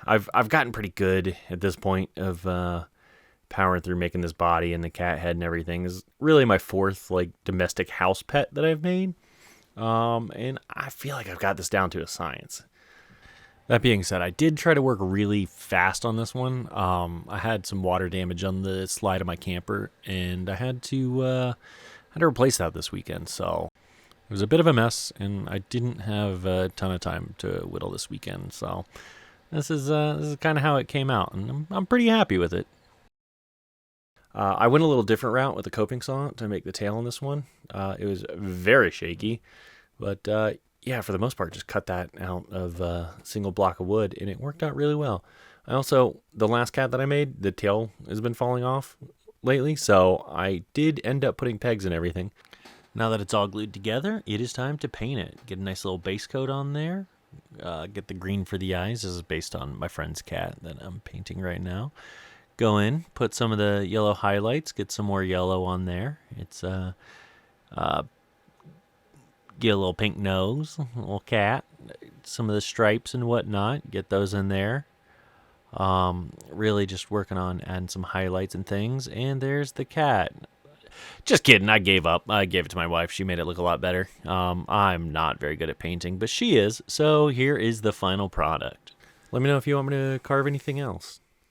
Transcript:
I've gotten pretty good at this point of powering through making this body and the cat head and everything. This is really my fourth like domestic house pet that I've made. And I feel like I've got this down to a science. That being said, I did try to work really fast on this one. I had some water damage on the slide of my camper, and I had to replace that this weekend. So it was a bit of a mess, and I didn't have a ton of time to whittle this weekend. So this is kind of how it came out, and I'm pretty happy with it. I went a little different route with the coping saw to make the tail on this one. It was very shaky, but yeah, for the most part, just cut that out of a single block of wood, and it worked out really well. I also, the last cat that I made, the tail has been falling off lately, so I did end up putting pegs and everything. Now that it's all glued together, it is time to paint it. Get a nice little base coat on there. Get the green for the eyes. This is based on my friend's cat that I'm painting right now. Go in, put some of the yellow highlights, get some more yellow on there. It's get a little pink nose, a little cat, some of the stripes and whatnot. Get those in there. Really just working on adding some highlights and things. And there's the cat. Just kidding. I gave up. I gave it to my wife. She made it look a lot better. I'm not very good at painting, but she is. So here is the final product. Let me know if you want me to carve anything else.